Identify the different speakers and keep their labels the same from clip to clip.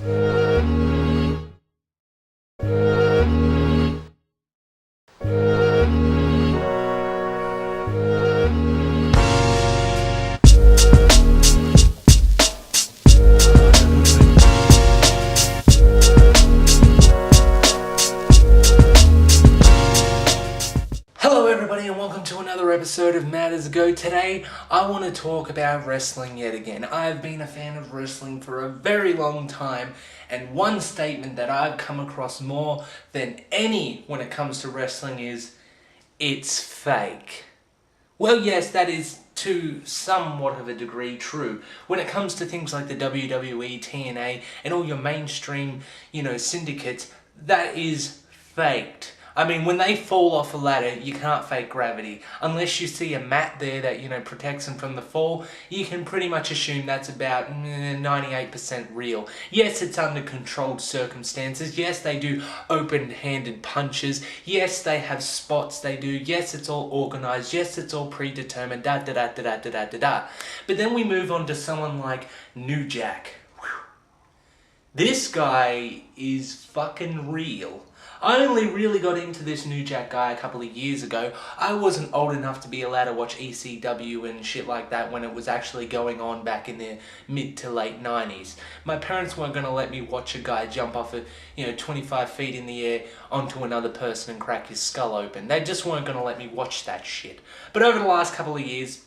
Speaker 1: Hello everybody and welcome to another episode of Matters Go. Today I want to talk about wrestling yet again. I've been a fan of wrestling for a very long time, and one statement that I've come across more than any when it comes to wrestling is, it's fake. Well, yes, that is to somewhat of a degree true. When it comes to things like the WWE, TNA, and all your mainstream, syndicates, that is faked. I mean, when they fall off a ladder, you can't fake gravity. Unless you see a mat there that, protects them from the fall, you can pretty much assume that's about 98% real. Yes, it's under controlled circumstances. Yes, they do open-handed punches. Yes, they have spots they do. Yes, it's all organized. Yes, it's all predetermined. Da-da-da-da-da-da-da-da. But then we move on to someone like New Jack. This guy is fucking real. I only really got into this New Jack guy a couple of years ago. I wasn't old enough to be allowed to watch ECW and shit like that when it was actually going on back in the mid to late 90s. My parents weren't going to let me watch a guy jump off 25 feet in the air onto another person and crack his skull open. They just weren't going to let me watch that shit. But over the last couple of years,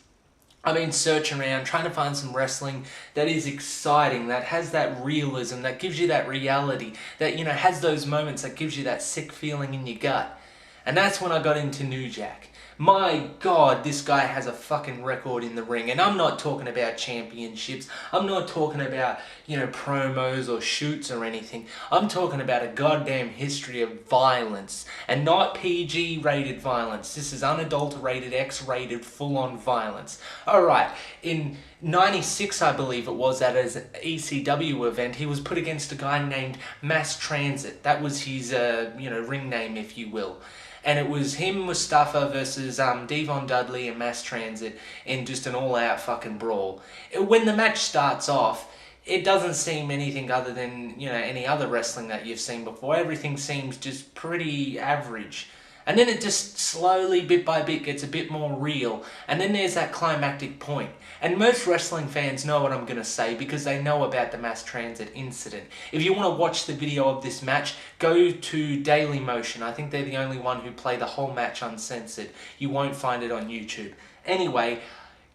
Speaker 1: I've been searching around, trying to find some wrestling that is exciting, that has that realism, that gives you that reality, that, has those moments that gives you that sick feeling in your gut. And that's when I got into New Jack. My God, this guy has a fucking record in the ring. And I'm not talking about championships. I'm not talking about, promos or shoots or anything. I'm talking about a goddamn history of violence. And not PG-rated violence. This is unadulterated, X-rated, full-on violence. Alright, in 96, I believe it was, at an ECW event, he was put against a guy named Mass Transit. That was his, ring name, if you will. And it was him, Mustafa, versus Devon Dudley and Mass Transit in just an all-out fucking brawl. When the match starts off, it doesn't seem anything other than, any other wrestling that you've seen before. Everything seems just pretty average. And then it just slowly, bit by bit, gets a bit more real. And then there's that climactic point. And most wrestling fans know what I'm going to say because they know about the Mass Transit incident. If you want to watch the video of this match, go to Daily Motion. I think they're the only one who play the whole match uncensored. You won't find it on YouTube. Anyway,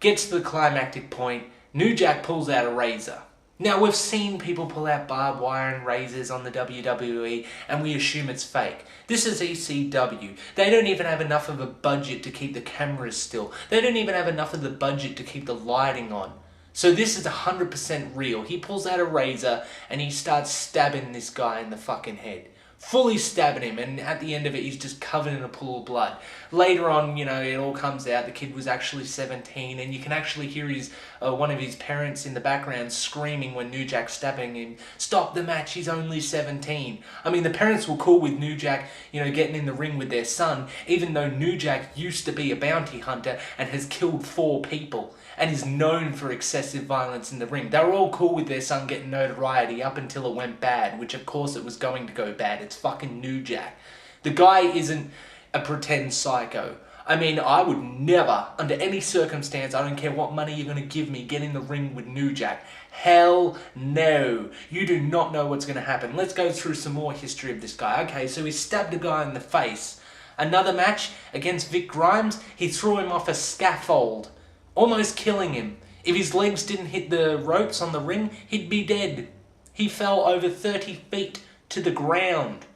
Speaker 1: gets to the climactic point. New Jack pulls out a razor. Now, we've seen people pull out barbed wire and razors on the WWE, and we assume it's fake. This is ECW. They don't even have enough of a budget to keep the cameras still. They don't even have enough of the budget to keep the lighting on. So this is 100% real. He pulls out a razor, and he starts stabbing this guy in the fucking head. Fully stabbing him, and at the end of it, he's just covered in a pool of blood. Later on, it all comes out, the kid was actually 17, and you can actually hear one of his parents in the background screaming when New Jack's stabbing him, "Stop the match, he's only 17. I mean, the parents were cool with New Jack, getting in the ring with their son, even though New Jack used to be a bounty hunter and has killed 4 people, and is known for excessive violence in the ring. They were all cool with their son getting notoriety up until it went bad, which of course it was going to go bad. It's fucking New Jack. The guy isn't a pretend psycho. I mean, I would never, under any circumstance, I don't care what money you're going to give me, get in the ring with New Jack. Hell no. You do not know what's going to happen. Let's go through some more history of this guy. Okay, so he stabbed a guy in the face. Another match against Vic Grimes, he threw him off a scaffold, almost killing him. If his legs didn't hit the ropes on the ring, he'd be dead. He fell over 30 feet to the ground.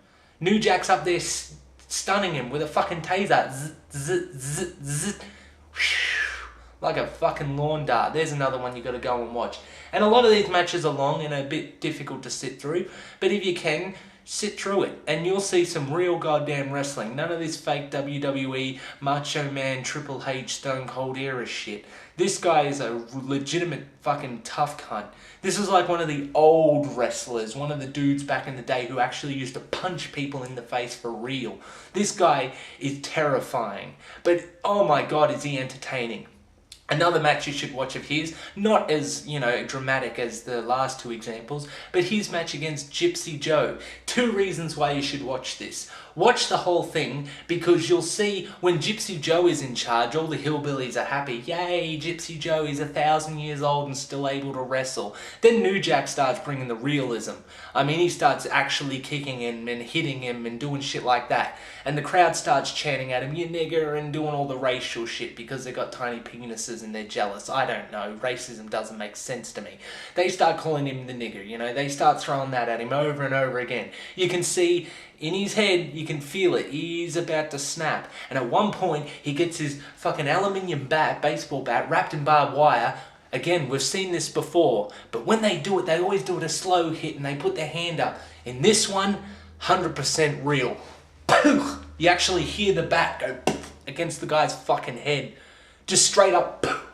Speaker 1: New Jack's up there stunning him with a fucking taser. Zzz, zzz, zzz, zzz. Like a fucking lawn dart. There's another one you got to go and watch. And a lot of these matches are long and a bit difficult to sit through. But if you can, sit through it and you'll see some real goddamn wrestling. None of this fake WWE, Macho Man, Triple H, Stone Cold era shit. This guy is a legitimate fucking tough cunt. This is like one of the old wrestlers, one of the dudes back in the day who actually used to punch people in the face for real. This guy is terrifying. But oh my God, is he entertaining. Another match you should watch of his, not as, dramatic as the last two examples, but his match against Gypsy Joe. Two reasons why you should watch this. Watch the whole thing, because you'll see when Gypsy Joe is in charge, all the hillbillies are happy. Yay, Gypsy Joe, he's 1,000 years old and still able to wrestle. Then New Jack starts bringing the realism. I mean, he starts actually kicking him and hitting him and doing shit like that. And the crowd starts chanting at him, you nigger, and doing all the racial shit because they got tiny penises and they're jealous. I don't know. Racism doesn't make sense to me. They start calling him the nigger, They start throwing that at him over and over again. You can see in his head, you can feel it. He's about to snap. And at one point, he gets his fucking aluminium bat, baseball bat, wrapped in barbed wire. Again, we've seen this before. But when they do it, they always do it a slow hit and they put their hand up. In this one, 100% real. Poof! You actually hear the bat go poof against the guy's fucking head. Just straight up poof,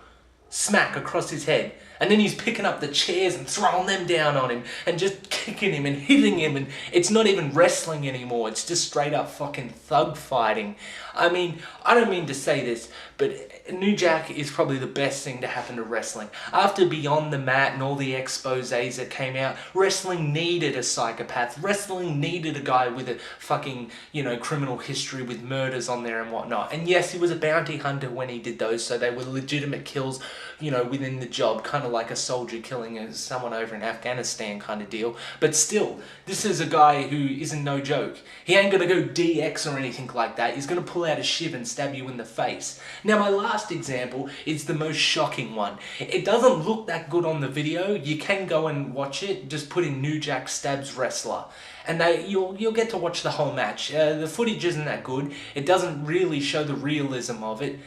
Speaker 1: smack across his head. And then he's picking up the chairs and throwing them down on him and just kicking him and hitting him, and it's not even wrestling anymore. It's just straight up fucking thug fighting. I mean, I don't mean to say this, but New Jack is probably the best thing to happen to wrestling. After Beyond the Mat and all the exposés that came out, wrestling needed a psychopath. Wrestling needed a guy with a fucking, criminal history with murders on there and whatnot. And yes, he was a bounty hunter when he did those, so they were legitimate kills, within the job, kind of like a soldier killing someone over in Afghanistan kind of deal. But still, this is a guy who isn't no joke. He ain't gonna go DX or anything like that. He's gonna pull out a shiv and stab you in the face. Now, my last example is the most shocking one. It doesn't look that good on the video. You can go and watch it. Just put in New Jack stabs wrestler, and you'll get to watch the whole match. The footage isn't that good. It doesn't really show the realism of it.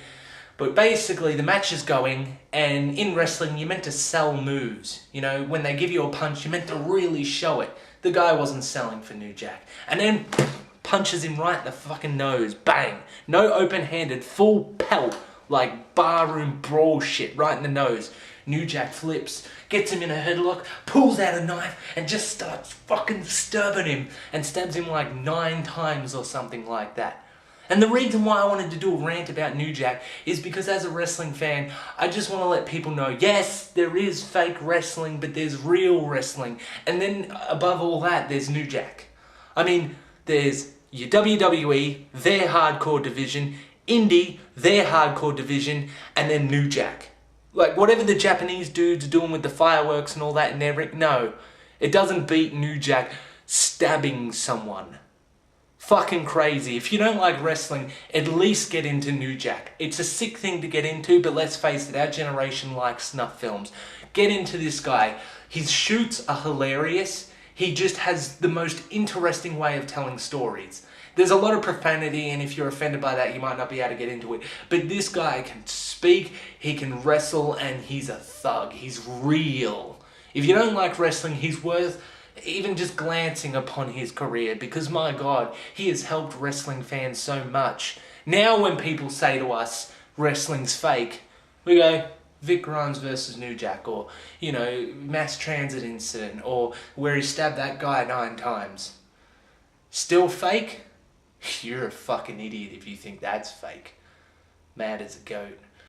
Speaker 1: But basically, the match is going, and in wrestling, you're meant to sell moves. When they give you a punch, you're meant to really show it. The guy wasn't selling for New Jack. And then punches him right in the fucking nose. Bang! No open-handed, full pelt, like barroom brawl shit, right in the nose. New Jack flips, gets him in a headlock, pulls out a knife, and just starts fucking stabbing him, and stabs him like 9 times or something like that. And the reason why I wanted to do a rant about New Jack is because as a wrestling fan, I just want to let people know, yes, there is fake wrestling, but there's real wrestling. And then above all that, there's New Jack. I mean, there's your WWE, their hardcore division, Indie, their hardcore division, and then New Jack. Like, whatever the Japanese dudes are doing with the fireworks and all that in their ring, no, it doesn't beat New Jack stabbing someone. Fucking crazy. If you don't like wrestling, at least get into New Jack. It's a sick thing to get into, but let's face it, our generation likes snuff films. Get into this guy. His shoots are hilarious. He just has the most interesting way of telling stories. There's a lot of profanity, and if you're offended by that, you might not be able to get into it. But this guy can speak, he can wrestle, and he's a thug. He's real. If you don't like wrestling, he's worth even just glancing upon his career, because my God, he has helped wrestling fans so much. Now when people say to us, wrestling's fake, we go, Vic Grimes versus New Jack, or, mass transit incident, or where he stabbed that guy 9 times. Still fake? You're a fucking idiot if you think that's fake. Mad as a goat.